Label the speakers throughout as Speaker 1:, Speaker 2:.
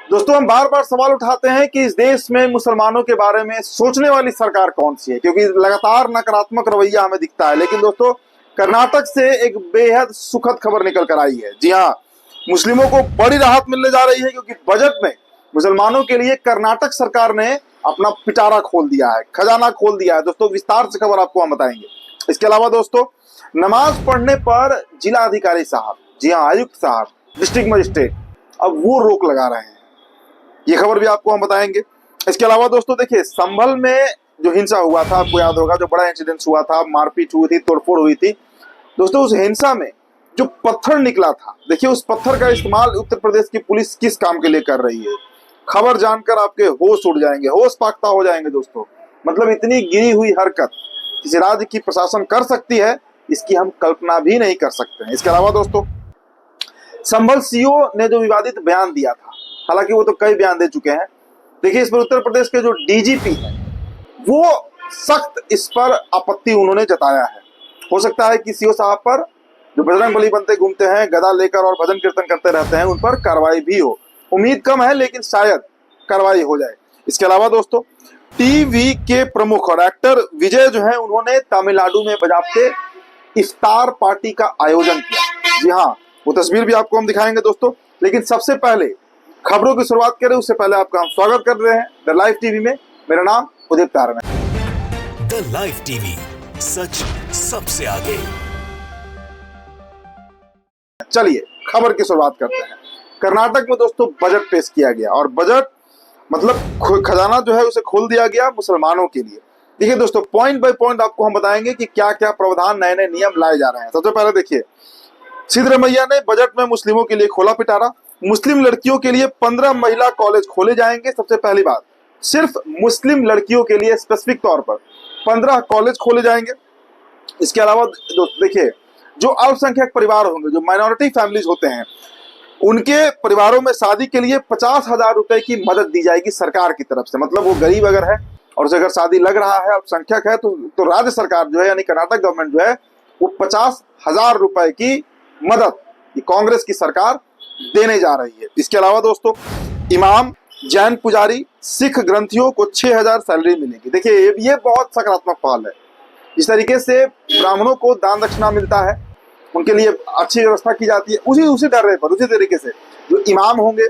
Speaker 1: दोस्तों, हम बार बार सवाल उठाते हैं कि इस देश में मुसलमानों के बारे में सोचने वाली सरकार कौन सी है, क्योंकि लगातार नकारात्मक रवैया हमें दिखता है। लेकिन दोस्तों, कर्नाटक से एक बेहद सुखद खबर निकल कर आई है। जी हाँ, मुस्लिमों को बड़ी राहत मिलने जा रही है, क्योंकि बजट में मुसलमानों के लिए कर्नाटक सरकार ने अपना पिटारा खोल दिया है, खजाना खोल दिया है। दोस्तों, विस्तार से खबर आपको हम बताएंगे। इसके अलावा दोस्तों, नमाज पढ़ने पर जिला अधिकारी साहब, जी हाँ आयुक्त साहब, डिस्ट्रिक्ट मजिस्ट्रेट, अब वो रोक लगा रहे हैं। ये खबर भी आपको हम बताएंगे। इसके अलावा दोस्तों देखिए, संभल में जो हिंसा हुआ था, आपको याद होगा, जो बड़ा इंसिडेंट हुआ था, मारपीट हुई थी, तोड़फोड़ हुई थी। दोस्तों, उस हिंसा में जो पत्थर निकला था, देखिए उस पत्थर का इस्तेमाल उत्तर प्रदेश की पुलिस किस काम के लिए कर रही है, खबर जानकर आपके होश उड़ जाएंगे, होश पाख्ता हो जाएंगे। दोस्तों, मतलब इतनी गिरी हुई हरकत किसी राज्य की प्रशासन कर सकती है, इसकी हम कल्पना भी नहीं कर सकते हैं। इसके अलावा दोस्तों, संभल सीओ ने जो विवादित बयान दिया था, हालांकि वो तो कई बयान दे चुके हैं। देखिए, इस पर उत्तर प्रदेश के जो डीजीपी है, वो सख्त इस पर आपत्ति उन्होंने जताया है। हो सकता है कि सीओ साहब पर, जो बजरंगबली बनते घूमते हैं, गदा लेकर और भजन कीर्तन करते रहते हैं, उन पर कार्रवाई भी हो। उम्मीद कम है, लेकिन शायद कार्रवाई हो जाए। इसके अलावा दोस्तों, टीवी के प्रमुख और एक्टर विजय जो है, उन्होंने तमिलनाडु में बाजाबते इफ्तार पार्टी का आयोजन किया। जी हाँ, वो तस्वीर भी आपको हम दिखाएंगे दोस्तों। लेकिन सबसे पहले खबरों की शुरुआत करें, उससे पहले आपका हम स्वागत कर रहे हैं द लाइव टीवी में। मेरा नाम उदित तारण है।
Speaker 2: द लाइव टीवी, सच सबसे आगे।
Speaker 1: चलिए खबर की शुरुआत करते हैं। कर्नाटक में दोस्तों बजट पेश किया गया, और बजट मतलब खजाना जो है उसे खोल दिया गया मुसलमानों के लिए। देखिए दोस्तों, पॉइंट बाय पॉइंट आपको हम बताएंगे कि क्या क्या प्रावधान, नए नए नियम लाए जा रहे हैं। सबसे पहले देखिए, सिद्धरमैया ने बजट में मुस्लिमों के लिए खोला पिटारा। मुस्लिम लड़कियों के लिए 15 महिला कॉलेज खोले जाएंगे। सबसे पहली बात, सिर्फ मुस्लिम लड़कियों के लिए स्पेसिफिक तौर पर 15 कॉलेज खोले जाएंगे। इसके अलावा देखिए, जो अल्पसंख्यक परिवार होंगे, जो माइनॉरिटी फैमिलीज होते हैं, उनके परिवारों में शादी के लिए 50,000 रुपए की मदद दी जाएगी सरकार की तरफ से। मतलब वो गरीब अगर है और उसे अगर शादी लग रहा है, अल्पसंख्यक है, तो राज्य सरकार जो है, यानी कर्नाटक गवर्नमेंट जो है, वो 50,000 रुपए की मदद ये कांग्रेस की सरकार देने जा रही है। इसके अलावा दोस्तों, इमाम, जैन पुजारी, सिख ग्रंथियों को 6,000 सैलरी मिलेगी। देखिए, ये बहुत सकारात्मक पहल है। इस तरीके से ब्राह्मणों को दान दक्षिणा मिलता है, उनके लिए अच्छी व्यवस्था की जाती है। उसी डर पर, उसी तरीके से जो इमाम होंगे,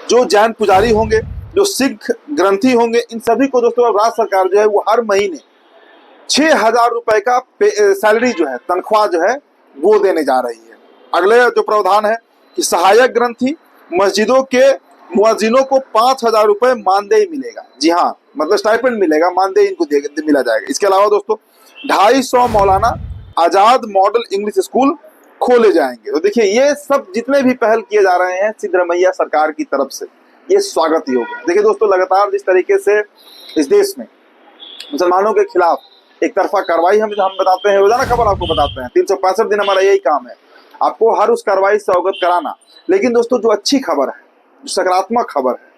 Speaker 1: जो जैन पुजारी होंगे, जो सिख ग्रंथी होंगे, इन सभी को दोस्तों राज्य सरकार जो है वो हर महीने 6,000 रुपए का सैलरी जो है, तनख्वाह जो है, वो देने जा रही है। अगले जो प्रावधान है कि सहायक ग्रंथी, मस्जिदों के मुअज्जिनों को 5,000 रुपए मानदेय मिलेगा। जी हाँ, मतलब स्टाइपेंड मिलेगा, मानदेय इनको मिला जाएगा। इसके अलावा दोस्तों, 250 Maulana Azad model English school खोले जाएंगे। तो देखिए, ये सब जितने भी पहल किए जा रहे हैं सिद्धरमैया सरकार की तरफ से, ये स्वागत योग्य है। देखिए दोस्तों, लगातार जिस तरीके से इस देश में मुसलमानों के खिलाफ एक तरफा कार्रवाई हम बताते हैं, रोजाना खबर आपको बताते हैं, 365 दिन हमारा यही काम है, आपको हर उस कार्रवाई से अवगत कराना। लेकिन दोस्तों, जो अच्छी खबर है, जो सकारात्मक खबर है,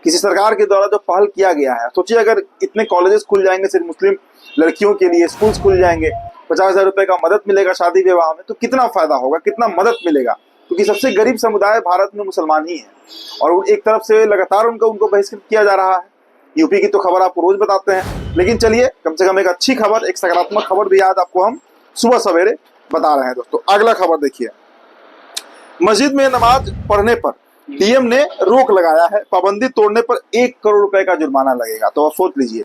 Speaker 1: किसी सरकार के द्वारा जो पहल किया गया है, सोचिए अगर इतने कॉलेजेस खुल जाएंगे सिर्फ मुस्लिम लड़कियों के लिए, स्कूल्स खुल जाएंगे, 50,000 रुपए का मदद मिलेगा शादी विवाह में, तो कितना फायदा होगा, कितना मदद मिलेगा। क्योंकि सबसे गरीब समुदाय भारत में मुसलमान ही है, और एक तरफ से लगातार उनको बहिष्कृत किया जा रहा है। यूपी की तो खबर आपको रोज बताते हैं, लेकिन चलिए कम से कम एक अच्छी खबर, एक सकारात्मक खबर भी आज आपको हम सुबह सवेरे बता रहे हैं। दोस्तों, अगला खबर देखिए, मस्जिद में नमाज पढ़ने पर डीएम ने रोक लगाया है। पाबंदी तोड़ने पर 1 करोड़ रुपए का जुर्माना लगेगा। तो आप सोच लीजिए,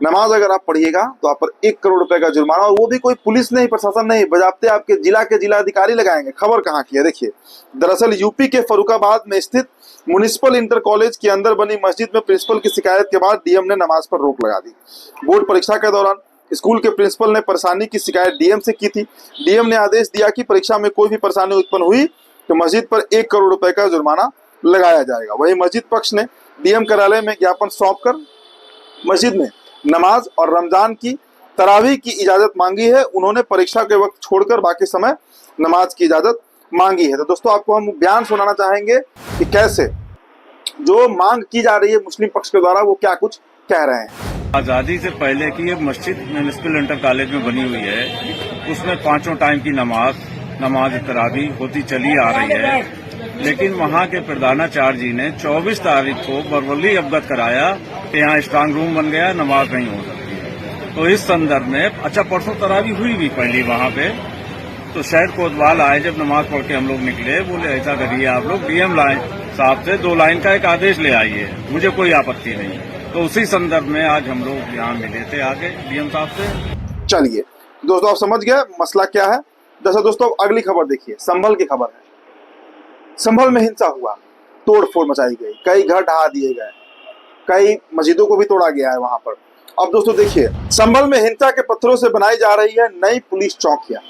Speaker 1: नमाज अगर आप पढ़िएगा तो आप पर 1 करोड़ रुपए का जुर्माना, और वो भी कोई पुलिस नहीं, प्रशासन नहीं, बजाबते आपके जिला के जिला अधिकारी लगाएंगे। खबर कहाँ की है देखिए, दरअसल यूपी के फर्रुखाबाद में स्थित म्युनिसिपल इंटर कॉलेज के अंदर बनी मस्जिद में प्रिंसिपल की शिकायत के बाद डीएम ने नमाज पर रोक लगा दी। बोर्ड परीक्षा के दौरान स्कूल के प्रिंसिपल ने परेशानी की शिकायत डीएम से की थी। डीएम ने आदेश दिया कि परीक्षा में कोई भी परेशानी उत्पन्न हुई तो मस्जिद पर 1 करोड़ रुपए का जुर्माना लगाया जाएगा। वहीं मस्जिद पक्ष ने डीएम कार्यालय में ज्ञापन सौंपकर मस्जिद में नमाज और रमजान की तरावी की इजाजत मांगी है। उन्होंने परीक्षा के वक्त छोड़कर बाकी समय नमाज की इजाजत मांगी है। तो दोस्तों, आपको हम बयान सुनाना चाहेंगे कि कैसे जो मांग की जा रही है मुस्लिम पक्ष के द्वारा, वो क्या कुछ कह रहे हैं।
Speaker 3: आज़ादी से पहले की एक मस्जिद म्युनिसिपल इंटर कॉलेज में बनी हुई है, उसमें 5 टाइम की नमाज तरावी होती चली आ रही है। लेकिन वहाँ के प्रधानाचार्य जी ने 24 तारीख को बरवली अवगत कराया कि यहाँ स्ट्रांग रूम बन गया, नमाज नहीं हो सकती है। तो इस संदर्भ में अच्छा परसों तरावी हुई भी पहली वहाँ पे, तो शहर कोतवाल आए, जब नमाज पढ़ के हम लोग निकले, बोले ऐसा करिए आप लोग डीएम लाइन साहब से 2 लाइन का एक आदेश ले आइए, मुझे कोई आपत्ति नहीं। तो उसी संदर्भ में आज हम लोग यहाँ मिले थे आगे डीएम साहब से।
Speaker 1: चलिए दोस्तों, आप समझ गए मसला क्या है। जैसा दोस्तों अगली खबर देखिए, संभल की खबर है। संभल में हिंसा हुआ, तोड़ फोड़ मचाई गई, कई घर ढहा दिए गए, कई मस्जिदों को भी तोड़ा गया है वहां पर। अब दोस्तों देखिए, संभल में हिंसा के पत्थरों से बनाई जा रही है नई पुलिस चौकियां।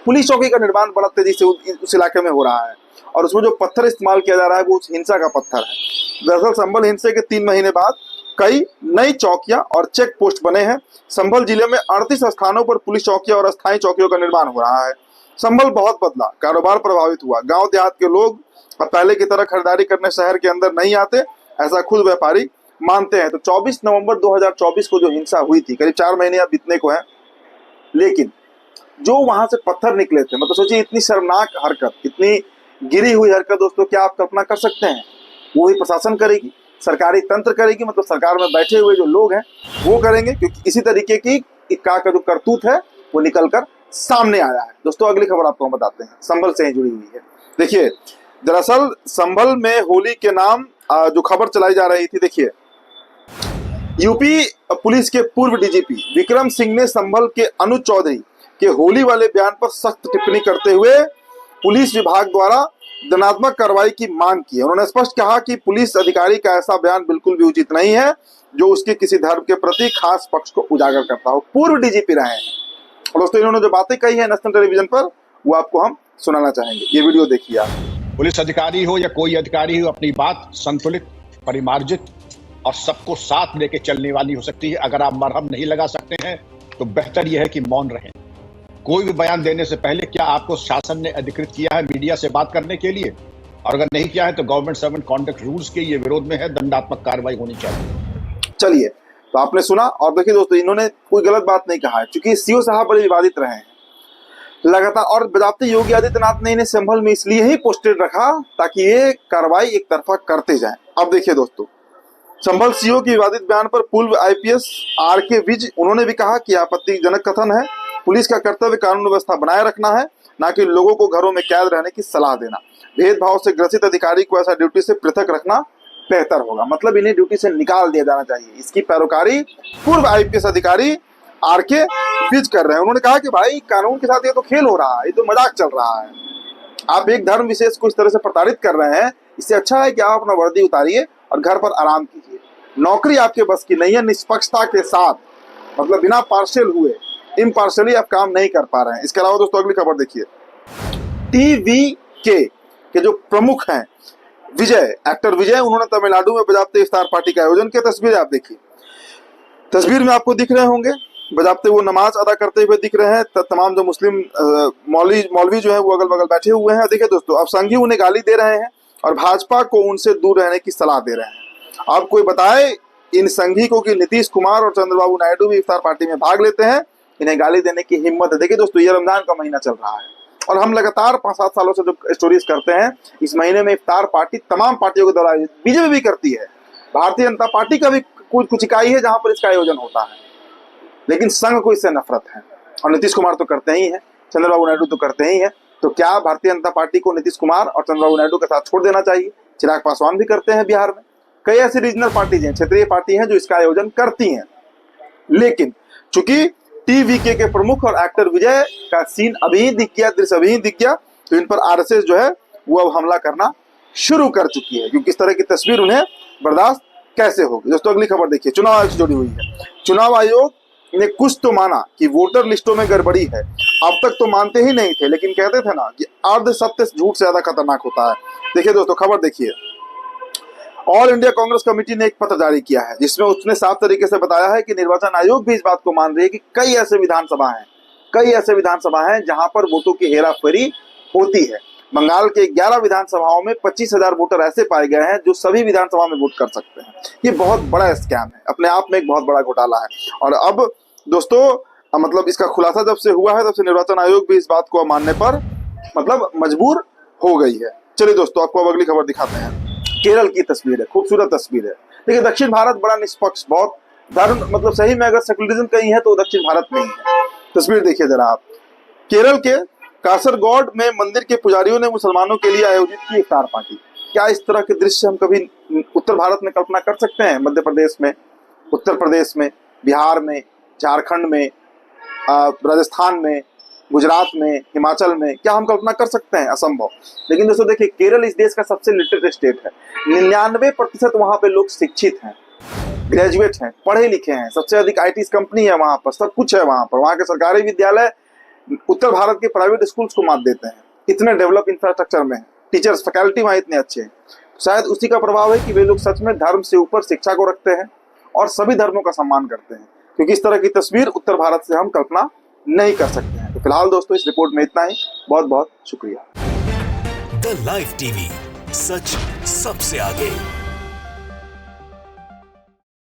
Speaker 1: पुलिस चौकी का निर्माण बड़ा तेजी से उस इलाके में हो रहा है और उसमें जो पत्थर इस्तेमाल किया जा रहा है वो उस हिंसा का पत्थर है। दरअसल संभल हिंसा के 3 महीने बाद कई नई चौकियां और चेक पोस्ट बने हैं। संभल जिले में 38 स्थानों पर पुलिस चौकियां और अस्थायी चौकियों का निर्माण हो रहा है। संभल बहुत बदला, कारोबार प्रभावित हुआ, गांव देहात के लोग अब पहले की तरह खरीदारी करने शहर के अंदर नहीं आते, ऐसा खुद व्यापारी मानते हैं। तो 24 नवंबर 2024 को जो हिंसा हुई थी, करीब 4 महीने अब बीतने को है, लेकिन जो वहां से पत्थर निकले थे, मतलब सोचिए इतनी शर्मनाक हरकत, इतनी गिरी हुई हरकत दोस्तों, क्या आप कल्पना कर सकते हैं? वो ही प्रशासन करेगी, सरकारी तंत्र करेगी, मतलब सरकार में बैठे हुए जो लोग हैं वो करेंगे, क्योंकि इसी तरीके की का जो करतूत है वो निकल कर सामने आया है। दोस्तों अगली खबर आपको हम बताते हैं, संभल से ही जुड़ी हुई है। देखिए, दरअसल संभल में होली के नाम जो खबर चलाई जा रही थी, देखिए यूपी पुलिस के पूर्व डीजीपी विक्रम सिंह ने संभल के अनुज चौधरी के होली वाले बयान पर सख्त टिप्पणी करते हुए पुलिस विभाग द्वारा दंडात्मक कार्रवाई की मांग की है। उन्होंने स्पष्ट कहा कि पुलिस अधिकारी का ऐसा बयान बिल्कुल भी उचित नहीं है जो उसके किसी धर्म के प्रति खास पक्ष को उजागर करता हो। पूर्व डीजीपी रहे हैं और दोस्तों इन्होंने जो बातें कही है नेशनल टेलीविजन पर वो आपको हम सुनाना चाहेंगे। ये वीडियो देखिए आप।
Speaker 4: पुलिस अधिकारी हो या कोई अधिकारी हो, अपनी बात संतुलित, परिमार्जित और सबको साथ लेके चलने वाली हो सकती है। अगर आप मरहम नहीं लगा सकते हैं तो बेहतर यह है कि मौन रहें। कोई भी बयान देने से पहले क्या आपको शासन ने अधिकृत किया है मीडिया से बात करने के लिए? और अगर नहीं किया है तो गवर्नमेंट सर्वेंट कॉन्डक्ट रूल्स के ये विरोध में है, दंडात्मक कार्रवाई होनी चाहिए।
Speaker 1: चलिए, तो आपने सुना और देखिए दोस्तों, इन्होंने कोई गलत बात नहीं कहा है, क्योंकि सीओ साहब बड़े विवादित रहे हैं लगातार, और बजाते योगी आदित्यनाथ ने इन्हें संभल में इसलिए ही पोस्टेड रखा ताकि ये कार्रवाई एक तरफा करते जाएं। अब देखिए दोस्तों, संभल सीओ के विवादित बयान पर पूर्व आईपीएस आरके विज, उन्होंने भी कहा कि आपत्तिजनक कथन है। पुलिस का कर्तव्य कानून व्यवस्था बनाए रखना है, ना कि लोगों को घरों में कैद रहने की सलाह देना। भेदभाव से ग्रसित अधिकारी को ऐसा ड्यूटी से पृथक रखना बेहतर होगा, मतलब इन्हें ड्यूटी से निकाल दिया जाना चाहिए। इसकी पैरोकारी पूर्व आईपीएस अधिकारी आरके विज कर रहे हैं। उन्होंने कहा कि भाई कानून के साथ ये तो खेल हो रहा है, ये तो मजाक चल रहा है, आप एक धर्म विशेष को इस तरह से प्रताड़ित कर रहे हैं। इससे अच्छा है कि आप अपना वर्दी उतारिए और घर पर आराम कीजिए। नौकरी आपके बस की नहीं है। निष्पक्षता के साथ, मतलब बिना पार्शियल हुए, इम्पार्शियली आप काम नहीं कर पा रहे हैं। इसके अलावा दोस्तों अगली खबर देखिए, टीवीके के जो प्रमुख हैं विजय, एक्टर विजय, उन्होंने तमिलनाडु में बजाते इफ्तार पार्टी का आयोजन किया। तस्वीरें आप देखिए, तस्वीर में आपको दिख रहे होंगे बजाते वो नमाज अदा करते हुए दिख रहे हैं। तमाम जो मुस्लिम मौलवी जो है वो अगल बगल बैठे हुए हैं। देखिए दोस्तों, अब संघी उन्हें गाली दे रहे हैं और भाजपा को उनसे दूर रहने की सलाह दे रहे हैं। आप कोई बताए इन संघी को कि नीतीश कुमार और चंद्रबाबू नायडू भी इफ्तार पार्टी में भाग लेते हैं, इन्हें गाली देने की हिम्मत है। देखिए दोस्तों, ये रमजान का महीना चल रहा है और हम लगातार 5-7 सालों से जो स्टोरीज करते हैं, इस महीने में इफ्तार पार्टी तमाम पार्टियों के द्वारा बीजेपी भी करती है, भारतीय जनता पार्टी का भी कुछ इकाई है जहां पर इसका आयोजन होता है, लेकिन संघ को इससे नफरत है। और नीतीश कुमार तो करते ही है, चंद्रबाबू नायडू तो करते ही है। तो क्या भारतीय जनता पार्टी को नीतीश कुमार और चंद्रबाबू नायडू के साथ छोड़ देना चाहिए? चिराग पासवान भी करते हैं बिहार में, कई ऐसी रीजनल पार्टीज हैं, क्षेत्रीय पार्टी हैं जो इसका आयोजन करती हैं। लेकिन चूंकि टीवीके के प्रमुख और एक्टर विजय का सीन अभी ही दिख गया, दृश्य अभी ही दिख गया, तो इन पर आरएसएस जो है वो अब हमला करना शुरू कर चुकी है, क्योंकि इस तरह की तस्वीर उन्हें बर्दाश्त कैसे होगी। दोस्तों अगली खबर देखिए, चुनाव आयोग से जुड़ी हुई है। चुनाव आयोग ने कुछ तो माना कि वोटर लिस्टों में गड़बड़ी है। अब तक तो मानते ही नहीं थे, लेकिन कहते थे ना कि अर्ध सत्य झूठ से ज्यादा खतरनाक होता है। देखिए दोस्तों, खबर देखिए, ऑल इंडिया कांग्रेस कमेटी ने एक पत्र जारी किया है जिसमें उसने साफ तरीके से बताया है कि निर्वाचन आयोग भी इस बात को मान रही है कि कई ऐसे विधानसभा हैं जहां पर वोटों की हेराफेरी होती है। बंगाल के 11 विधानसभाओं में 25,000 वोटर ऐसे पाए गए हैं जो सभी विधानसभा में वोट कर सकते हैं। ये बहुत बड़ा स्कैम है, अपने आप में एक बहुत बड़ा घोटाला है। और अब दोस्तों मतलब इसका खुलासा जब से हुआ है तब से निर्वाचन आयोग भी इस बात को मानने पर मतलब मजबूर हो गई है। चलिए दोस्तों, आपको अब अगली खबर दिखाते हैं। केरल की तस्वीर है, खूबसूरत तस्वीर है। देखिए, दक्षिण भारत बड़ा निष्पक्ष, बहुत धर्म, मतलब सही में अगर सेकुलरिज्म कहीं है तो दक्षिण भारत में ही है। तस्वीर देखिए जरा आप। केरल के कासरगोड में मंदिर के पुजारियों ने मुसलमानों के लिए आयोजित की इफ्तार पार्टी। क्या इस तरह के दृश्य हम कभी उत्तर भारत में कल्पना कर सकते हैं? मध्य प्रदेश में, उत्तर प्रदेश में, बिहार में, झारखंड में, राजस्थान में, गुजरात में, हिमाचल में, क्या हम कल्पना कर सकते हैं? असंभव। लेकिन दोस्तों देखिए, केरल इस देश का सबसे लिटरेट स्टेट है। 99% वहां पे लोग शिक्षित हैं, ग्रेजुएट हैं, पढ़े लिखे हैं। सबसे अधिक आईटी कंपनी है वहां पर, सब कुछ है वहां पर। वहां के सरकारी विद्यालय उत्तर भारत के प्राइवेट स्कूल्स को मात देते हैं, इतने डेवलप इंफ्रास्ट्रक्चर में। टीचर्स, फैकल्टी वहां इतने अच्छे हैं। शायद उसी का प्रभाव है कि वे लोग सच में धर्म से ऊपर शिक्षा को रखते हैं और सभी धर्मों का सम्मान करते हैं, क्योंकि इस तरह की तस्वीर उत्तर भारत से हम कल्पना नहीं कर सकते हैं। तो फिलहाल दोस्तों, इस रिपोर्ट में इतना ही। बहुत बहुत शुक्रिया।
Speaker 2: द लाइव टीवी, सच सबसे आगे।